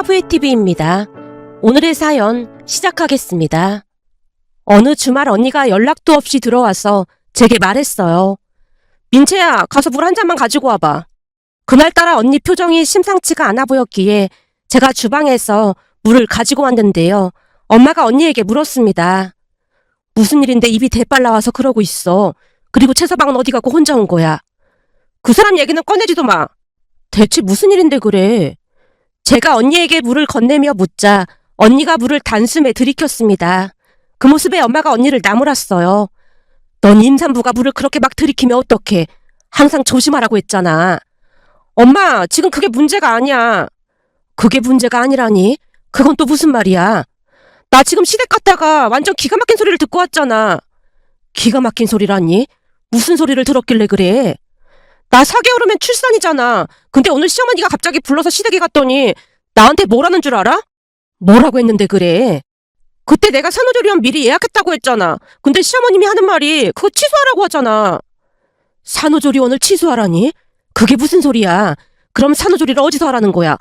사부의TV입니다. 오늘의 사연 시작하겠습니다. 어느 주말 언니가 연락도 없이 들어와서 제게 말했어요. 민채야, 가서 물 한 잔만 가지고 와봐. 그날따라 언니 표정이 심상치가 않아 보였기에 제가 주방에서 물을 가지고 왔는데요. 엄마가 언니에게 물었습니다. 무슨 일인데 입이 대빨 나와서 그러고 있어. 그리고 채서방은 어디 가고 혼자 온 거야. 그 사람 얘기는 꺼내지도 마. 대체 무슨 일인데 그래? 제가 언니에게 물을 건네며 묻자 언니가 물을 단숨에 들이켰습니다. 그 모습에 엄마가 언니를 나무랐어요. 넌 임산부가 물을 그렇게 막 들이키면 어떡해. 항상 조심하라고 했잖아. 엄마, 지금 그게 문제가 아니야. 그게 문제가 아니라니? 그건 또 무슨 말이야? 나 지금 시댁 갔다가 완전 기가 막힌 소리를 듣고 왔잖아. 기가 막힌 소리라니? 무슨 소리를 들었길래 그래? 나 4개월 후면 출산이잖아. 근데 오늘 시어머니가 갑자기 불러서 시댁에 갔더니 나한테 뭐라는 줄 알아? 뭐라고 했는데 그래? 그때 내가 산후조리원 미리 예약했다고 했잖아. 근데 시어머님이 하는 말이 그거 취소하라고 하잖아. 산후조리원을 취소하라니? 그게 무슨 소리야? 그럼 산후조리를 어디서 하라는 거야?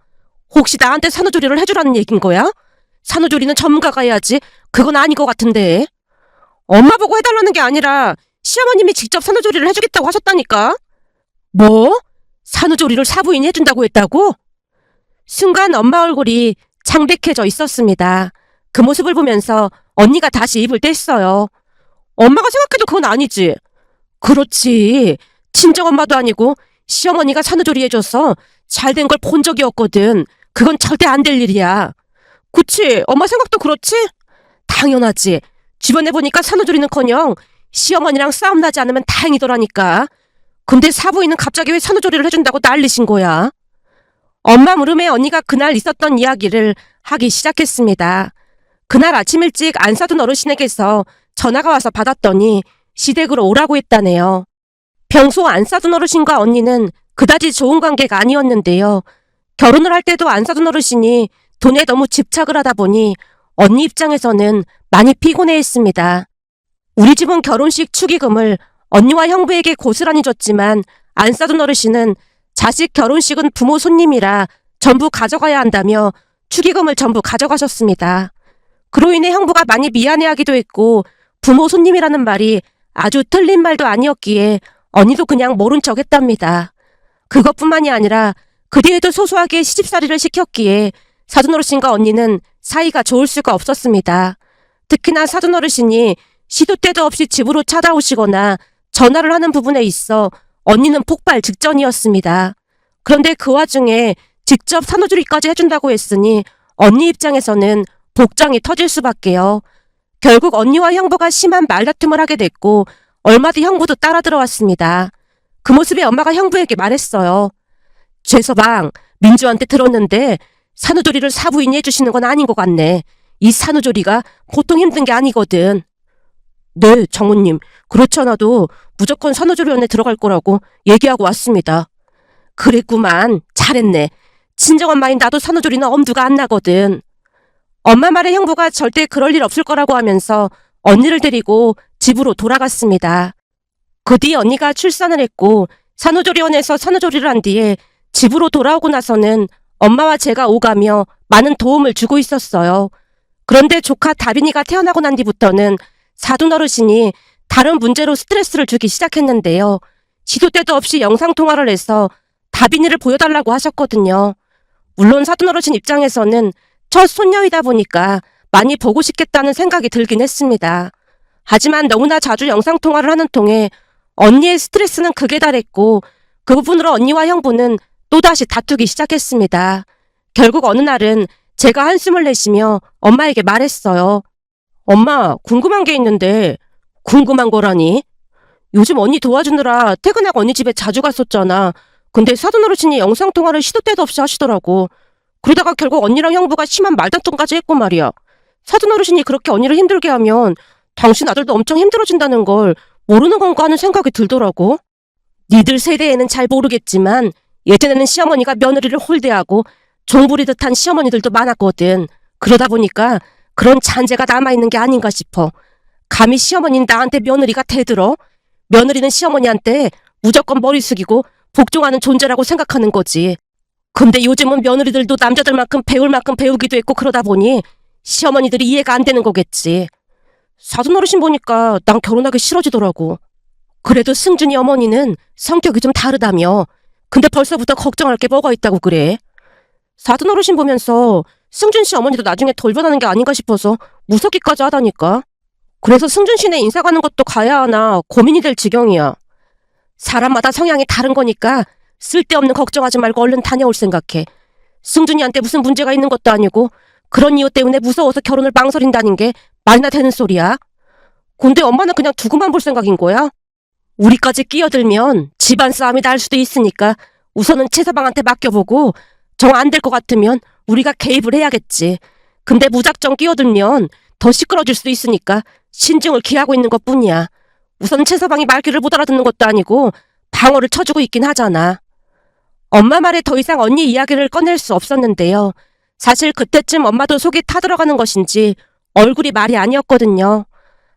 혹시 나한테 산후조리를 해주라는 얘긴 거야? 산후조리는 전문가가 해야지. 그건 아닌 것 같은데. 엄마 보고 해달라는 게 아니라 시어머님이 직접 산후조리를 해주겠다고 하셨다니까. 뭐? 산후조리를 사부인이 해준다고 했다고? 순간 엄마 얼굴이 창백해져 있었습니다. 그 모습을 보면서 언니가 다시 입을 뗐어요. 엄마가 생각해도 그건 아니지. 그렇지. 친정엄마도 아니고 시어머니가 산후조리 해줘서 잘된 걸 본 적이 없거든. 그건 절대 안 될 일이야. 그치? 엄마 생각도 그렇지? 당연하지. 주변에 보니까 산후조리는커녕 시어머니랑 싸움 나지 않으면 다행이더라니까. 근데 사부인은 갑자기 왜 산후조리를 해준다고 난리신 거야? 엄마 물음에 언니가 그날 있었던 이야기를 하기 시작했습니다. 그날 아침 일찍 안 사둔 어르신에게서 전화가 와서 받았더니 시댁으로 오라고 했다네요. 평소 안 사둔 어르신과 언니는 그다지 좋은 관계가 아니었는데요. 결혼을 할 때도 안 사둔 어르신이 돈에 너무 집착을 하다 보니 언니 입장에서는 많이 피곤해했습니다. 우리 집은 결혼식 축의금을 언니와 형부에게 고스란히 줬지만 안 사둔 어르신은 자식 결혼식은 부모 손님이라 전부 가져가야 한다며 축의금을 전부 가져가셨습니다. 그로 인해 형부가 많이 미안해하기도 했고 부모 손님이라는 말이 아주 틀린 말도 아니었기에 언니도 그냥 모른 척 했답니다. 그것뿐만이 아니라 그 뒤에도 소소하게 시집살이를 시켰기에 사돈 어르신과 언니는 사이가 좋을 수가 없었습니다. 특히나 사돈 어르신이 시도 때도 없이 집으로 찾아오시거나 전화를 하는 부분에 있어 언니는 폭발 직전이었습니다. 그런데 그 와중에 직접 산후조리까지 해준다고 했으니 언니 입장에서는 복장이 터질 수밖에요. 결국 언니와 형부가 심한 말다툼을 하게 됐고 얼마 뒤 형부도 따라 들어왔습니다. 그 모습에 엄마가 형부에게 말했어요. 죄서방, 민주한테 들었는데 산후조리를 사부인이 해주시는 건 아닌 것 같네. 이 산후조리가 보통 힘든 게 아니거든. 네, 장모님. 그렇지 않아도 무조건 산후조리원에 들어갈 거라고 얘기하고 왔습니다. 그랬구만. 잘했네. 친정엄마인 나도 산후조리는 엄두가 안 나거든. 엄마 말에 형부가 절대 그럴 일 없을 거라고 하면서 언니를 데리고 집으로 돌아갔습니다. 그 뒤 언니가 출산을 했고 산후조리원에서 산후조리를 한 뒤에 집으로 돌아오고 나서는 엄마와 제가 오가며 많은 도움을 주고 있었어요. 그런데 조카 다빈이가 태어나고 난 뒤부터는 사돈 어르신이 다른 문제로 스트레스를 주기 시작했는데요. 시도 때도 없이 영상통화를 해서 다빈이를 보여달라고 하셨거든요. 물론 사돈 어르신 입장에서는 첫 손녀이다 보니까 많이 보고 싶겠다는 생각이 들긴 했습니다. 하지만 너무나 자주 영상통화를 하는 통에 언니의 스트레스는 극에 달했고 그 부분으로 언니와 형부는 또다시 다투기 시작했습니다. 결국 어느 날은 제가 한숨을 내쉬며 엄마에게 말했어요. 엄마, 궁금한 게 있는데. 궁금한 거라니? 요즘 언니 도와주느라 퇴근하고 언니 집에 자주 갔었잖아. 근데 사돈 어르신이 영상통화를 시도 때도 없이 하시더라고. 그러다가 결국 언니랑 형부가 심한 말다툼까지 했고 말이야. 사돈 어르신이 그렇게 언니를 힘들게 하면 당신 아들도 엄청 힘들어진다는 걸 모르는 건가 하는 생각이 들더라고. 니들 세대에는 잘 모르겠지만 예전에는 시어머니가 며느리를 홀대하고 종부리듯 한 시어머니들도 많았거든. 그러다 보니까 그런 잔재가 남아있는 게 아닌가 싶어. 감히 시어머니는 나한테 며느리가 대들어? 며느리는 시어머니한테 무조건 머리 숙이고 복종하는 존재라고 생각하는 거지. 근데 요즘은 며느리들도 남자들만큼 배울 만큼 배우기도 했고 그러다 보니 시어머니들이 이해가 안 되는 거겠지. 사돈 어르신 보니까 난 결혼하기 싫어지더라고. 그래도 승준이 어머니는 성격이 좀 다르다며. 근데 벌써부터 걱정할 게 뭐가 있다고 그래. 사돈 어르신 보면서 승준 씨 어머니도 나중에 돌변하는 게 아닌가 싶어서 무섭기까지 하다니까. 그래서 승준 씨네 인사 가는 것도 가야 하나 고민이 될 지경이야. 사람마다 성향이 다른 거니까 쓸데없는 걱정하지 말고 얼른 다녀올 생각해. 승준이한테 무슨 문제가 있는 것도 아니고 그런 이유 때문에 무서워서 결혼을 망설인다는 게 말이나 되는 소리야. 근데 엄마는 그냥 두고만 볼 생각인 거야? 우리까지 끼어들면 집안 싸움이 날 수도 있으니까 우선은 최서방한테 맡겨보고 정 안 될 것 같으면 우리가 개입을 해야겠지. 근데 무작정 끼어들면 더 시끄러질 수도 있으니까 신중을 기하고 있는 것뿐이야. 우선 최서방이 말귀를 못 알아듣는 것도 아니고 방어를 쳐주고 있긴 하잖아. 엄마 말에 더 이상 언니 이야기를 꺼낼 수 없었는데요. 사실 그때쯤 엄마도 속이 타들어가는 것인지 얼굴이 말이 아니었거든요.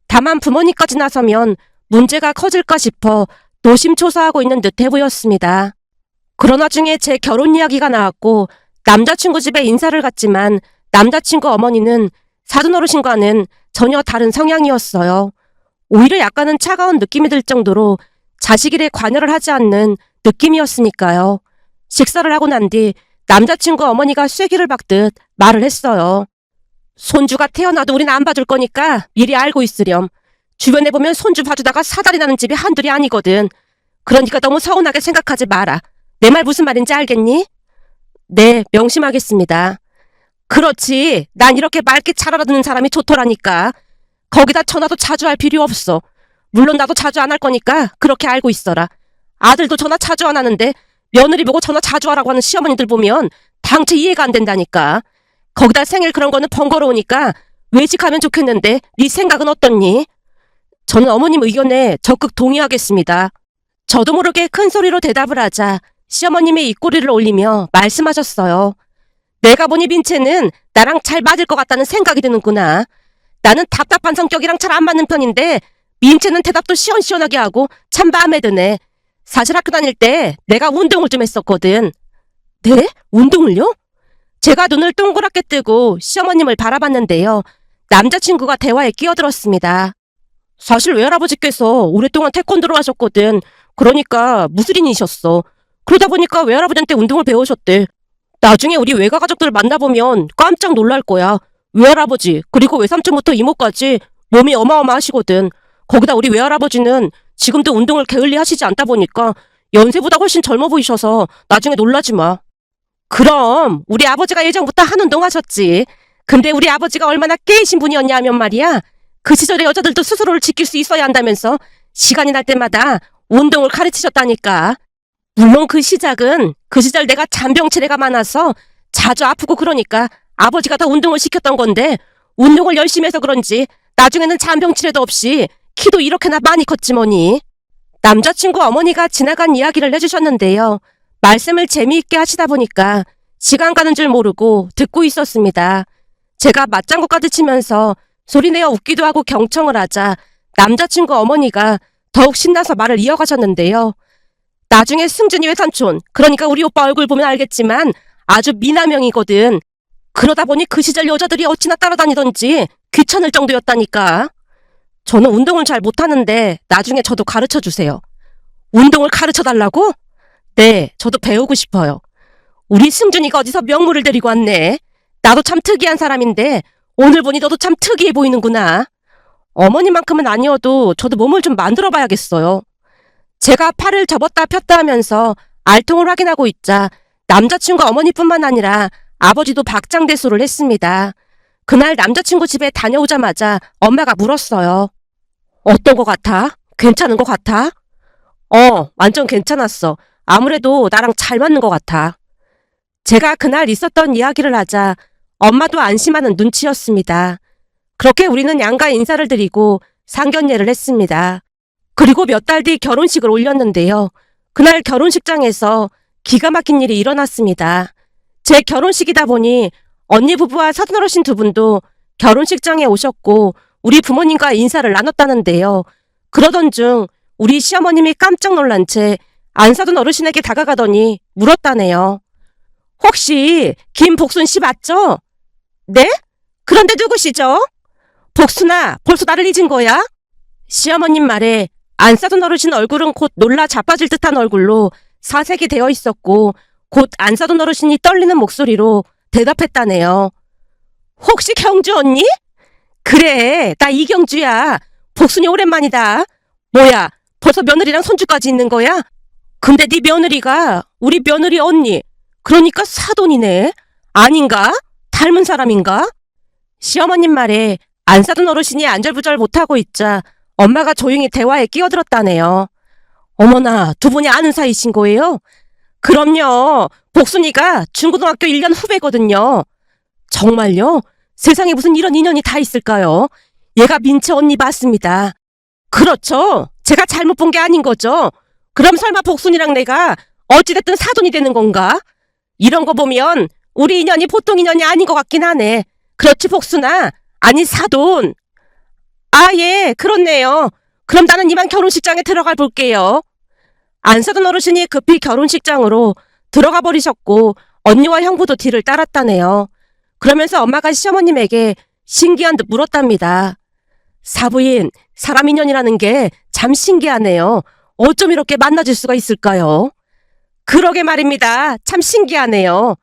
다만 부모님까지 나서면 문제가 커질까 싶어 노심초사하고 있는 듯해 보였습니다. 그러나 중에 제 결혼 이야기가 나왔고 남자친구 집에 인사를 갔지만 남자친구 어머니는 사돈어르신과는 전혀 다른 성향이었어요. 오히려 약간은 차가운 느낌이 들 정도로 자식 일에 관여를 하지 않는 느낌이었으니까요. 식사를 하고 난 뒤 남자친구 어머니가 쐐기를 박듯 말을 했어요. 손주가 태어나도 우린 안 봐줄 거니까 미리 알고 있으렴. 주변에 보면 손주 봐주다가 사달이 나는 집이 한둘이 아니거든. 그러니까 너무 서운하게 생각하지 마라. 내 말 무슨 말인지 알겠니? 네, 명심하겠습니다. 그렇지. 난 이렇게 맑게 잘 알아듣는 사람이 좋더라니까. 거기다 전화도 자주 할 필요 없어. 물론 나도 자주 안 할 거니까 그렇게 알고 있어라. 아들도 전화 자주 안 하는데 며느리 보고 전화 자주 하라고 하는 시어머니들 보면 당최 이해가 안 된다니까. 거기다 생일 그런 거는 번거로우니까 외식하면 좋겠는데 네 생각은 어떻니? 저는 어머님 의견에 적극 동의하겠습니다. 저도 모르게 큰 소리로 대답을 하자 시어머님이 입꼬리를 올리며 말씀하셨어요. 내가 보니 민채는 나랑 잘 맞을 것 같다는 생각이 드는구나. 나는 답답한 성격이랑 잘 안 맞는 편인데 민채는 대답도 시원시원하게 하고 참 마음에 드네. 사실 학교 다닐 때 내가 운동을 좀 했었거든. 네? 운동을요? 제가 눈을 동그랗게 뜨고 시어머님을 바라봤는데요. 남자친구가 대화에 끼어들었습니다. 사실 외할아버지께서 오랫동안 태권도를 하셨거든. 그러니까 무술인이셨어. 그러다 보니까 외할아버지한테 운동을 배우셨대. 나중에 우리 외가 가족들 만나보면 깜짝 놀랄 거야. 외할아버지 그리고 외삼촌부터 이모까지 몸이 어마어마하시거든. 거기다 우리 외할아버지는 지금도 운동을 게을리 하시지 않다 보니까 연세보다 훨씬 젊어 보이셔서 나중에 놀라지 마. 그럼 우리 아버지가 예전부터 한 운동 하셨지. 근데 우리 아버지가 얼마나 깨이신 분이었냐 하면 말이야. 그 시절에 여자들도 스스로를 지킬 수 있어야 한다면서 시간이 날 때마다 운동을 가르치셨다니까. 물론 그 시작은 그 시절 내가 잔병치레가 많아서 자주 아프고 그러니까 아버지가 더 운동을 시켰던 건데 운동을 열심히 해서 그런지 나중에는 잔병치레도 없이 키도 이렇게나 많이 컸지 뭐니. 남자친구 어머니가 지나간 이야기를 해주셨는데요. 말씀을 재미있게 하시다 보니까 시간 가는 줄 모르고 듣고 있었습니다. 제가 맞장구까지 치면서 소리내어 웃기도 하고 경청을 하자 남자친구 어머니가 더욱 신나서 말을 이어가셨는데요. 나중에 승준이 외삼촌, 그러니까 우리 오빠 얼굴 보면 알겠지만 아주 미남형이거든. 그러다 보니 그 시절 여자들이 어찌나 따라다니던지 귀찮을 정도였다니까. 저는 운동을 잘 못하는데 나중에 저도 가르쳐주세요. 운동을 가르쳐달라고? 네, 저도 배우고 싶어요. 우리 승준이가 어디서 명물을 데리고 왔네. 나도 참 특이한 사람인데 오늘 보니 너도 참 특이해 보이는구나. 어머니만큼은 아니어도 저도 몸을 좀 만들어 봐야겠어요. 제가 팔을 접었다 폈다 하면서 알통을 확인하고 있자 남자친구 어머니뿐만 아니라 아버지도 박장대소를 했습니다. 그날 남자친구 집에 다녀오자마자 엄마가 물었어요. 어떤 것 같아? 괜찮은 것 같아? 완전 괜찮았어. 아무래도 나랑 잘 맞는 것 같아. 제가 그날 있었던 이야기를 하자 엄마도 안심하는 눈치였습니다. 그렇게 우리는 양가 인사를 드리고 상견례를 했습니다. 그리고 몇 달 뒤 결혼식을 올렸는데요. 그날 결혼식장에서 기가 막힌 일이 일어났습니다. 제 결혼식이다 보니 언니 부부와 사돈어르신 두 분도 결혼식장에 오셨고 우리 부모님과 인사를 나눴다는데요. 그러던 중 우리 시어머님이 깜짝 놀란 채 안사돈 어르신에게 다가가더니 물었다네요. 혹시 김복순 씨 맞죠? 네? 그런데 누구시죠? 복순아, 벌써 나를 잊은 거야? 시어머님 말에 안 싸던 어르신 얼굴은 곧 놀라 자빠질 듯한 얼굴로 사색이 되어 있었고 곧 안 싸던 어르신이 떨리는 목소리로 대답했다네요. 혹시 경주 언니? 그래, 나 이경주야. 복순이 오랜만이다. 뭐야, 벌써 며느리랑 손주까지 있는 거야? 근데 네 며느리가 우리 며느리 언니, 그러니까 사돈이네. 아닌가? 닮은 사람인가? 시어머님 말에 안 사돈 어르신이 안절부절 못하고 있자 엄마가 조용히 대화에 끼어들었다네요. 어머나, 두 분이 아는 사이신 거예요? 그럼요. 복순이가 중고등학교 1년 후배거든요. 정말요? 세상에 무슨 이런 인연이 다 있을까요? 얘가 민채 언니 맞습니다. 그렇죠. 제가 잘못 본 게 아닌 거죠. 그럼 설마 복순이랑 내가 어찌됐든 사돈이 되는 건가? 이런 거 보면 우리 인연이 보통 인연이 아닌 것 같긴 하네. 그렇지 복순아? 아니 사돈. 아, 예, 그렇네요. 그럼 나는 이만 결혼식장에 들어가 볼게요. 안 사돈 어르신이 급히 결혼식장으로 들어가 버리셨고 언니와 형부도 뒤를 따랐다네요. 그러면서 엄마가 시어머님에게 신기한 듯 물었답니다. 사부인, 사람 인연이라는 게 참 신기하네요. 어쩜 이렇게 만나질 수가 있을까요? 그러게 말입니다. 참 신기하네요.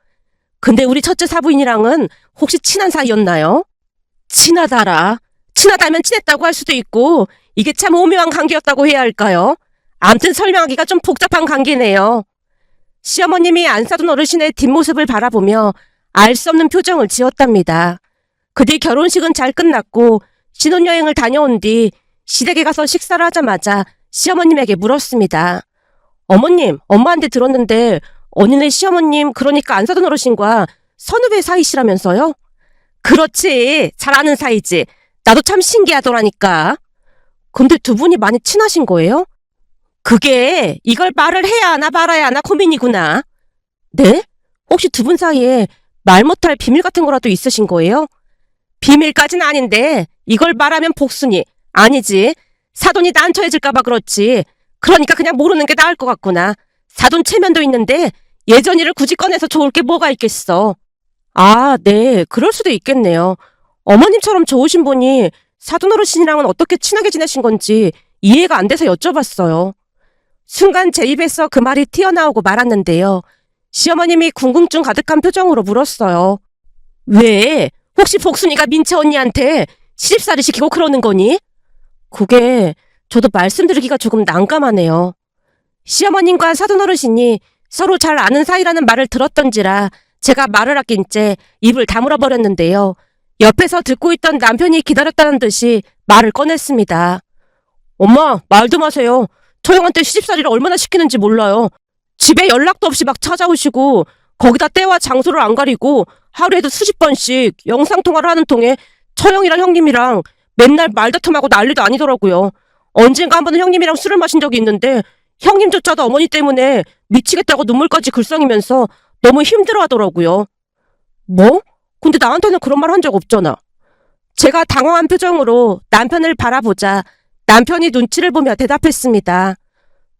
근데 우리 첫째 사부인이랑은 혹시 친한 사이였나요? 친하다라. 친하다면 친했다고 할 수도 있고 이게 참 오묘한 관계였다고 해야 할까요? 암튼 설명하기가 좀 복잡한 관계네요. 시어머님이 안 사돈 어르신의 뒷모습을 바라보며 알 수 없는 표정을 지었답니다. 그 뒤 결혼식은 잘 끝났고 신혼여행을 다녀온 뒤 시댁에 가서 식사를 하자마자 시어머님에게 물었습니다. 어머님, 엄마한테 들었는데 언니네 시어머님, 그러니까 안 사돈 어르신과 선후배 사이시라면서요? 그렇지, 잘 아는 사이지. 나도 참 신기하더라니까. 근데 두 분이 많이 친하신 거예요? 그게 이걸 말을 해야 하나 말아야 하나 고민이구나. 네? 혹시 두 분 사이에 말 못할 비밀 같은 거라도 있으신 거예요? 비밀까진 아닌데 이걸 말하면 복순이, 아니지, 사돈이 난처해질까봐 그렇지. 그러니까 그냥 모르는 게 나을 것 같구나. 사돈 체면도 있는데 예전 일을 굳이 꺼내서 좋을 게 뭐가 있겠어. 아, 네, 그럴 수도 있겠네요. 어머님처럼 좋으신 분이 사돈 어르신이랑은 어떻게 친하게 지내신 건지 이해가 안 돼서 여쭤봤어요. 순간 제 입에서 그 말이 튀어나오고 말았는데요. 시어머님이 궁금증 가득한 표정으로 물었어요. 왜? 혹시 복순이가 민채 언니한테 시집살이 시키고 그러는 거니? 그게 저도 말씀드리기가 조금 난감하네요. 시어머님과 사돈 어르신이 서로 잘 아는 사이라는 말을 들었던지라 제가 말을 아낀 채 입을 다물어 버렸는데요. 옆에서 듣고 있던 남편이 기다렸다는 듯이 말을 꺼냈습니다. 엄마, 말도 마세요. 저 형한테 시집살이를 얼마나 시키는지 몰라요. 집에 연락도 없이 막 찾아오시고 거기다 때와 장소를 안 가리고 하루에도 수십 번씩 영상통화를 하는 통에 처형이랑 형님이랑 맨날 말다툼하고 난리도 아니더라고요. 언젠가 한 번은 형님이랑 술을 마신 적이 있는데 형님조차도 어머니 때문에 미치겠다고 눈물까지 글썽이면서 너무 힘들어하더라고요. 뭐? 근데 나한테는 그런 말 한 적 없잖아. 제가 당황한 표정으로 남편을 바라보자 남편이 눈치를 보며 대답했습니다.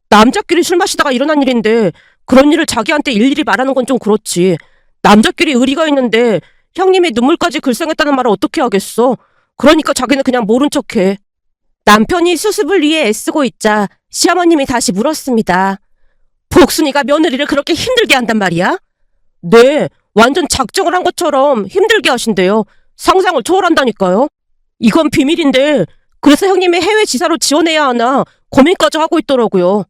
남자끼리 술 마시다가 일어난 일인데 그런 일을 자기한테 일일이 말하는 건 좀 그렇지. 남자끼리 의리가 있는데 형님이 눈물까지 글썽했다는 말을 어떻게 하겠어. 그러니까 자기는 그냥 모른 척해. 남편이 수습을 위해 애쓰고 있자 시어머님이 다시 물었습니다. 복순이가 며느리를 그렇게 힘들게 한단 말이야? 네, 완전 작정을 한 것처럼 힘들게 하신대요. 상상을 초월한다니까요. 이건 비밀인데 그래서 형님이 해외 지사로 지원해야 하나 고민까지 하고 있더라고요.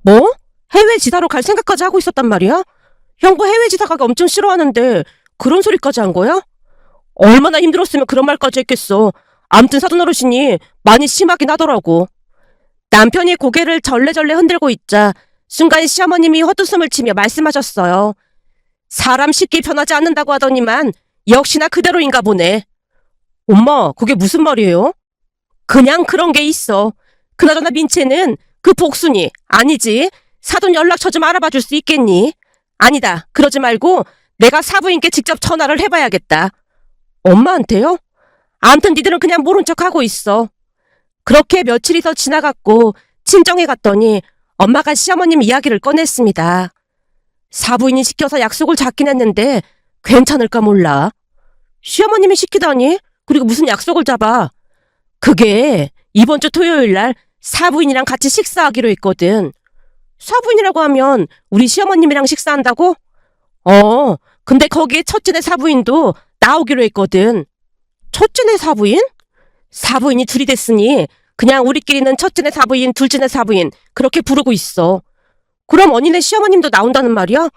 뭐? 해외 지사로 갈 생각까지 하고 있었단 말이야? 형부 해외 지사 가기 엄청 싫어하는데 그런 소리까지 한 거야? 얼마나 힘들었으면 그런 말까지 했겠어. 암튼 사돈 어르신이 많이 심하긴 하더라고. 남편이 고개를 절레절레 흔들고 있자 순간 시어머님이 헛웃음을 치며 말씀하셨어요. 사람 쉽게 변하지 않는다고 하더니만 역시나 그대로인가 보네. 엄마, 그게 무슨 말이에요? 그냥 그런 게 있어. 그나저나 민채는 그 복순이, 아니지, 사돈 연락처 좀 알아봐 줄 수 있겠니? 아니다, 그러지 말고 내가 사부인께 직접 전화를 해봐야겠다. 엄마한테요? 암튼 니들은 그냥 모른 척하고 있어. 그렇게 며칠이 더 지나갔고 친정에 갔더니 엄마가 시어머님 이야기를 꺼냈습니다. 사부인이 시켜서 약속을 잡긴 했는데 괜찮을까 몰라. 시어머님이 시키다니? 그리고 무슨 약속을 잡아? 그게 이번 주 토요일 날 사부인이랑 같이 식사하기로 했거든. 사부인이라고 하면 우리 시어머님이랑 식사한다고? 근데 거기에 첫째네 사부인도 나오기로 했거든. 첫째네 사부인? 사부인이 둘이 됐으니 그냥 우리끼리는 첫째네 사부인, 둘째네 사부인 그렇게 부르고 있어. 그럼 언니네 시어머님도 나온다는 말이야?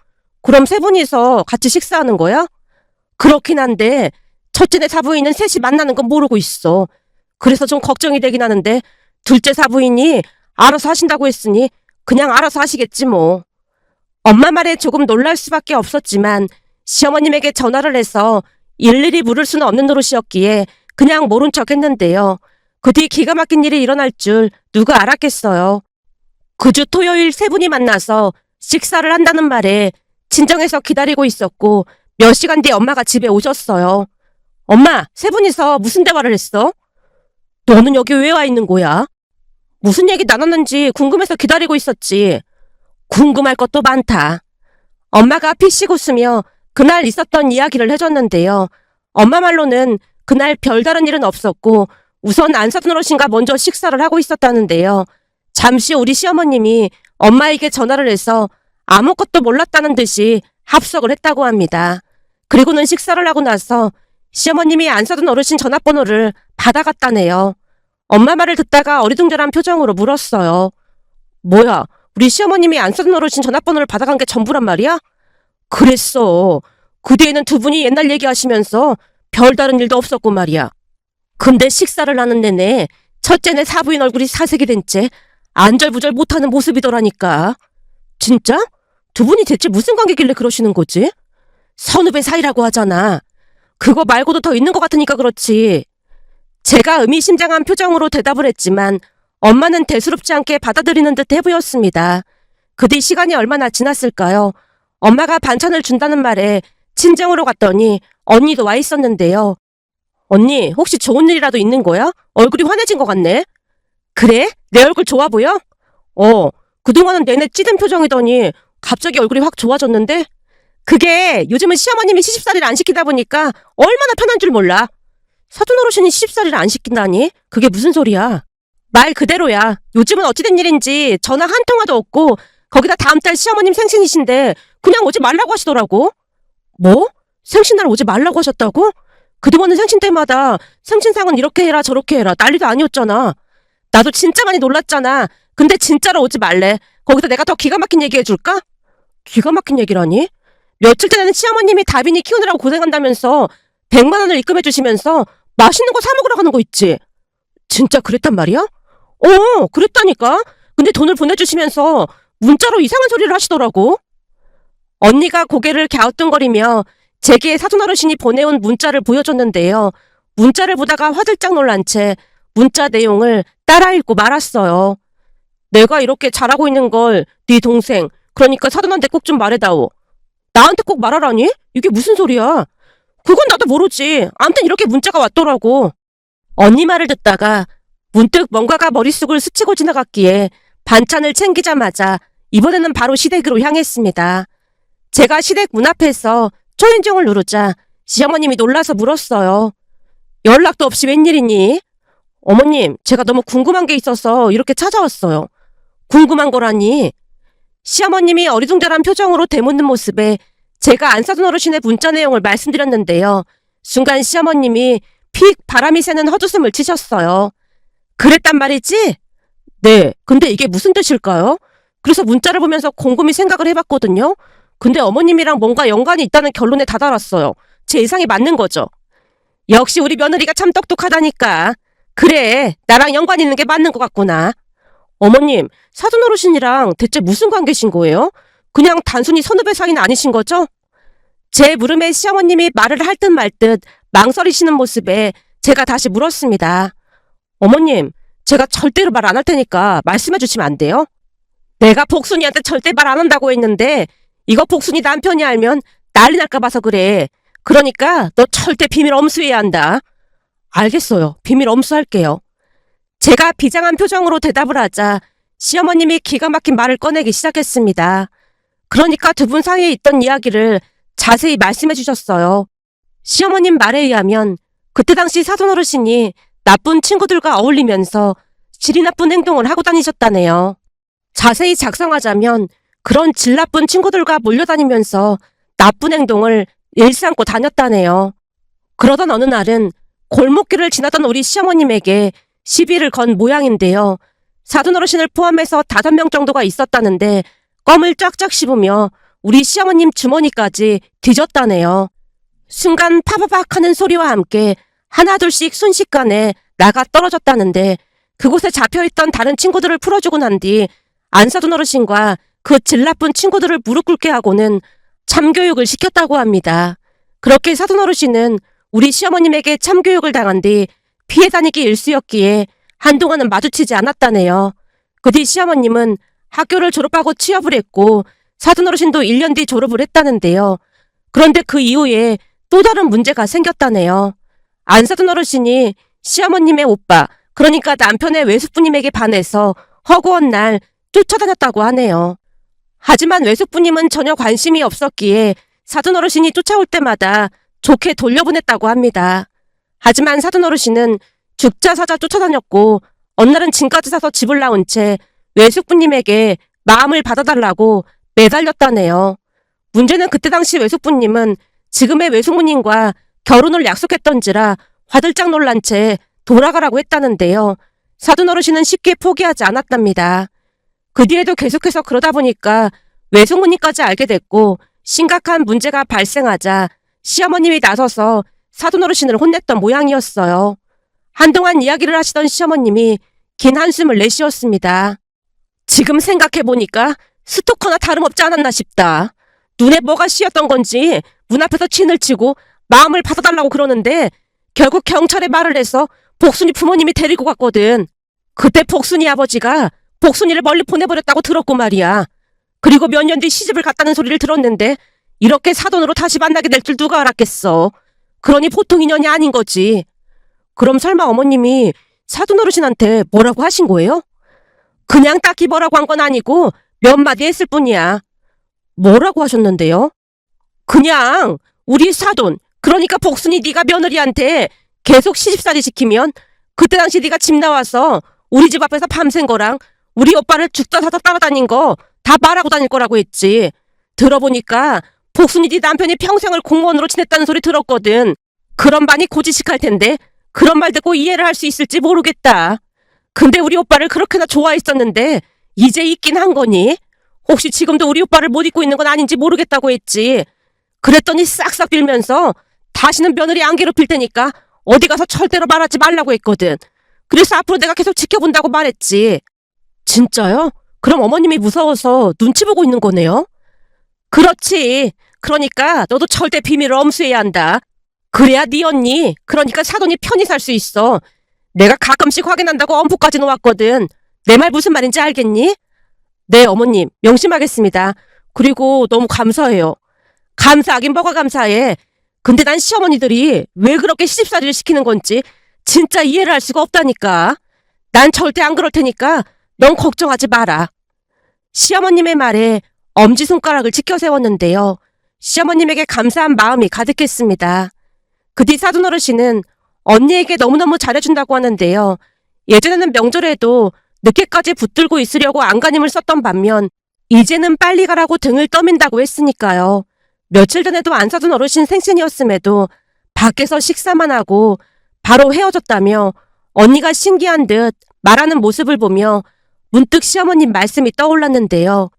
그럼 세 분이서 같이 식사하는 거야? 그렇긴 한데 첫째네 사부인은 셋이 만나는 건 모르고 있어. 그래서 좀 걱정이 되긴 하는데 둘째 사부인이 알아서 하신다고 했으니 그냥 알아서 하시겠지 뭐. 엄마 말에 조금 놀랄 수밖에 없었지만 시어머님에게 전화를 해서 일일이 물을 수는 없는 노릇이었기에 그냥 모른 척 했는데요. 그 뒤 기가 막힌 일이 일어날 줄 누가 알았겠어요. 그 주 토요일 세 분이 만나서 식사를 한다는 말에 친정에서 기다리고 있었고 몇 시간 뒤에 엄마가 집에 오셨어요. 엄마, 세 분이서 무슨 대화를 했어? 너는 여기 왜 와 있는 거야? 무슨 얘기 나눴는지 궁금해서 기다리고 있었지. 궁금할 것도 많다. 엄마가 피식 웃으며 그날 있었던 이야기를 해줬는데요. 엄마 말로는 그날 별다른 일은 없었고 우선 안사돈 어르신과 먼저 식사를 하고 있었다는데요. 잠시 후 우리 시어머님이 엄마에게 전화를 해서 아무것도 몰랐다는 듯이 합석을 했다고 합니다. 그리고는 식사를 하고 나서 시어머님이 안사돈 어르신 전화번호를 받아갔다네요. 엄마 말을 듣다가 어리둥절한 표정으로 물었어요. 뭐야, 우리 시어머님이 안사돈 어르신 전화번호를 받아간 게 전부란 말이야? 그랬어. 그 뒤에는 두 분이 옛날 얘기하시면서 별다른 일도 없었고 말이야. 근데 식사를 하는 내내 첫째네 사부인 얼굴이 사색이 된 채 안절부절 못하는 모습이더라니까. 진짜? 두 분이 대체 무슨 관계길래 그러시는 거지? 선후배 사이라고 하잖아. 그거 말고도 더 있는 것 같으니까 그렇지. 제가 의미심장한 표정으로 대답을 했지만 엄마는 대수롭지 않게 받아들이는 듯 해보였습니다. 그 뒤 시간이 얼마나 지났을까요? 엄마가 반찬을 준다는 말에 친정으로 갔더니 언니도 와 있었는데요. 언니, 혹시 좋은 일이라도 있는 거야? 얼굴이 환해진 것 같네. 그래? 내 얼굴 좋아 보여? 그동안은 내내 찌든 표정이더니 갑자기 얼굴이 확 좋아졌는데? 그게 요즘은 시어머님이 시집살이를 안 시키다 보니까 얼마나 편한 줄 몰라. 사돈 어르신이 시집살이를 안 시킨다니? 그게 무슨 소리야? 말 그대로야. 요즘은 어찌된 일인지 전화 한 통화도 없고 거기다 다음 달 시어머님 생신이신데 그냥 오지 말라고 하시더라고. 뭐? 생신날 오지 말라고 하셨다고? 그동안은 생신 때마다 생신상은 이렇게 해라 저렇게 해라 난리도 아니었잖아. 나도 진짜 많이 놀랐잖아. 근데 진짜로 오지 말래. 거기다 내가 더 기가 막힌 얘기 해줄까? 기가 막힌 얘기라니? 며칠 전에는 시어머님이 다빈이 키우느라고 고생한다면서 100만 원을 입금해 주시면서 맛있는 거 사 먹으러 가는 거 있지? 진짜 그랬단 말이야? 그랬다니까. 근데 돈을 보내주시면서 문자로 이상한 소리를 하시더라고. 언니가 고개를 갸우뚱거리며 제게 사돈 어르신이 보내온 문자를 보여줬는데요. 문자를 보다가 화들짝 놀란 채 문자 내용을 따라 읽고 말았어요. 내가 이렇게 잘하고 있는 걸 네 동생, 그러니까 사돈한테 꼭 좀 말해다오. 나한테 꼭 말하라니? 이게 무슨 소리야? 그건 나도 모르지. 아무튼 이렇게 문자가 왔더라고. 언니 말을 듣다가 문득 뭔가가 머릿속을 스치고 지나갔기에 반찬을 챙기자마자 이번에는 바로 시댁으로 향했습니다. 제가 시댁 문 앞에서 초인종을 누르자 시어머님이 놀라서 물었어요. 연락도 없이 웬일이니? 어머님, 제가 너무 궁금한 게 있어서 이렇게 찾아왔어요. 궁금한 거라니? 시어머님이 어리둥절한 표정으로 되묻는 모습에 제가 안사돈 어르신의 문자 내용을 말씀드렸는데요. 순간 시어머님이 픽 바람이 새는 헛웃음을 치셨어요. 그랬단 말이지? 네, 근데 이게 무슨 뜻일까요? 그래서 문자를 보면서 곰곰이 생각을 해봤거든요. 근데 어머님이랑 뭔가 연관이 있다는 결론에 다다랐어요. 제 예상이 맞는 거죠. 역시 우리 며느리가 참 똑똑하다니까. 그래, 나랑 연관 있는 게 맞는 것 같구나. 어머님, 사돈 어르신이랑 대체 무슨 관계신 거예요? 그냥 단순히 선후배 사이는 아니신 거죠? 제 물음에 시어머님이 말을 할 듯 말 듯 망설이시는 모습에 제가 다시 물었습니다. 어머님, 제가 절대로 말 안 할 테니까 말씀해 주시면 안 돼요? 내가 복순이한테 절대 말 안 한다고 했는데 이거 복순이 남편이 알면 난리 날까 봐서 그래. 그러니까 너 절대 비밀 엄수해야 한다. 알겠어요. 비밀 엄수할게요. 제가 비장한 표정으로 대답을 하자 시어머님이 기가 막힌 말을 꺼내기 시작했습니다. 그러니까 두 분 사이에 있던 이야기를 자세히 말씀해 주셨어요. 시어머님 말에 의하면 그때 당시 사돈어르신이 나쁜 친구들과 어울리면서 질이 나쁜 행동을 하고 다니셨다네요. 자세히 작성하자면 그런 질 나쁜 친구들과 몰려다니면서 나쁜 행동을 일삼고 다녔다네요. 그러던 어느 날은 골목길을 지나던 우리 시어머님에게 시비를 건 모양인데요. 사돈어르신을 포함해서 5명 정도가 있었다는데 껌을 쫙쫙 씹으며 우리 시어머님 주머니까지 뒤졌다네요. 순간 파바박 하는 소리와 함께 하나둘씩 순식간에 나가 떨어졌다는데 그곳에 잡혀있던 다른 친구들을 풀어주고 난 뒤 안사돈어르신과 그 질 나쁜 친구들을 무릎 꿇게 하고는 참교육을 시켰다고 합니다. 그렇게 사돈어르신은 우리 시어머님에게 참교육을 당한 뒤 피해 다니기 일쑤였기에 한동안은 마주치지 않았다네요. 그 뒤 시어머님은 학교를 졸업하고 취업을 했고 사돈어르신도 1년 뒤 졸업을 했다는데요. 그런데 그 이후에 또 다른 문제가 생겼다네요. 안사돈어르신이 시어머님의 오빠, 그러니까 남편의 외숙부님에게 반해서 허구한 날 쫓아다녔다고 하네요. 하지만 외숙부님은 전혀 관심이 없었기에 사돈어르신이 쫓아올 때마다 좋게 돌려보냈다고 합니다. 하지만 사돈어르신은 죽자 사자 쫓아다녔고 어느 날은 짐까지 사서 집을 나온 채 외숙부님에게 마음을 받아달라고 매달렸다네요. 문제는 그때 당시 외숙부님은 지금의 외숙모님과 결혼을 약속했던지라 화들짝 놀란 채 돌아가라고 했다는데요. 사돈어르신은 쉽게 포기하지 않았답니다. 그 뒤에도 계속해서 그러다 보니까 외숙모님까지 알게 됐고 심각한 문제가 발생하자 시어머님이 나서서 사돈어르신을 혼냈던 모양이었어요. 한동안 이야기를 하시던 시어머님이 긴 한숨을 내쉬었습니다. 지금 생각해보니까 스토커나 다름없지 않았나 싶다. 눈에 뭐가 씌었던 건지 문 앞에서 친을 치고 마음을 받아달라고 그러는데 결국 경찰에 말을 해서 복순이 부모님이 데리고 갔거든. 그때 복순이 아버지가 복순이를 멀리 보내버렸다고 들었고 말이야. 그리고 몇 년 뒤 시집을 갔다는 소리를 들었는데 이렇게 사돈으로 다시 만나게 될 줄 누가 알았겠어. 그러니 보통 인연이 아닌 거지. 그럼 설마 어머님이 사돈어르신한테 뭐라고 하신 거예요? 그냥 딱히 뭐라고 한 건 아니고 몇 마디 했을 뿐이야. 뭐라고 하셨는데요? 그냥 우리 사돈, 그러니까 복순이 네가 며느리한테 계속 시집살이 시키면 그때 당시 네가 집 나와서 우리 집 앞에서 밤샌 거랑 우리 오빠를 죽다 사다 따라다닌 거 다 말하고 다닐 거라고 했지. 들어보니까 복순이 네 남편이 평생을 공무원으로 지냈다는 소리 들었거든. 그런 반이 고지식할 텐데 그런 말 듣고 이해를 할 수 있을지 모르겠다. 근데 우리 오빠를 그렇게나 좋아했었는데 이제 있긴 한 거니? 혹시 지금도 우리 오빠를 못 잊고 있는 건 아닌지 모르겠다고 했지. 그랬더니 싹싹 빌면서 다시는 며느리 안 괴롭힐 테니까 어디 가서 절대로 말하지 말라고 했거든. 그래서 앞으로 내가 계속 지켜본다고 말했지. 진짜요? 그럼 어머님이 무서워서 눈치 보고 있는 거네요? 그렇지. 그러니까 너도 절대 비밀을 엄수해야 한다. 그래야 네 언니, 그러니까 사돈이 편히 살 수 있어. 내가 가끔씩 확인한다고 엄포까지 놓았거든. 내 말 무슨 말인지 알겠니? 네, 어머님, 명심하겠습니다. 그리고 너무 감사해요. 감사하긴 뭐가 감사해. 근데 난 시어머니들이 왜 그렇게 시집살이를 시키는 건지 진짜 이해를 할 수가 없다니까. 난 절대 안 그럴 테니까 넌 걱정하지 마라. 시어머님의 말에 엄지손가락을 치켜 세웠는데요. 시어머님에게 감사한 마음이 가득했습니다. 그 뒤 사돈어르신은 언니에게 너무너무 잘해준다고 하는데요. 예전에는 명절에도 늦게까지 붙들고 있으려고 안간힘을 썼던 반면 이제는 빨리 가라고 등을 떠민다고 했으니까요. 며칠 전에도 안사돈 어르신 생신이었음에도 밖에서 식사만 하고 바로 헤어졌다며 언니가 신기한 듯 말하는 모습을 보며 문득 시어머님 말씀이 떠올랐는데요.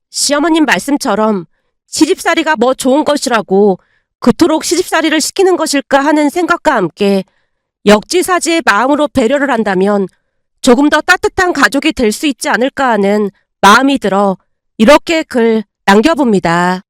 시어머님 말씀처럼 시집살이가 뭐 좋은 것이라고 그토록 시집살이를 시키는 것일까 하는 생각과 함께 역지사지의 마음으로 배려를 한다면 조금 더 따뜻한 가족이 될 수 있지 않을까 하는 마음이 들어 이렇게 글 남겨봅니다.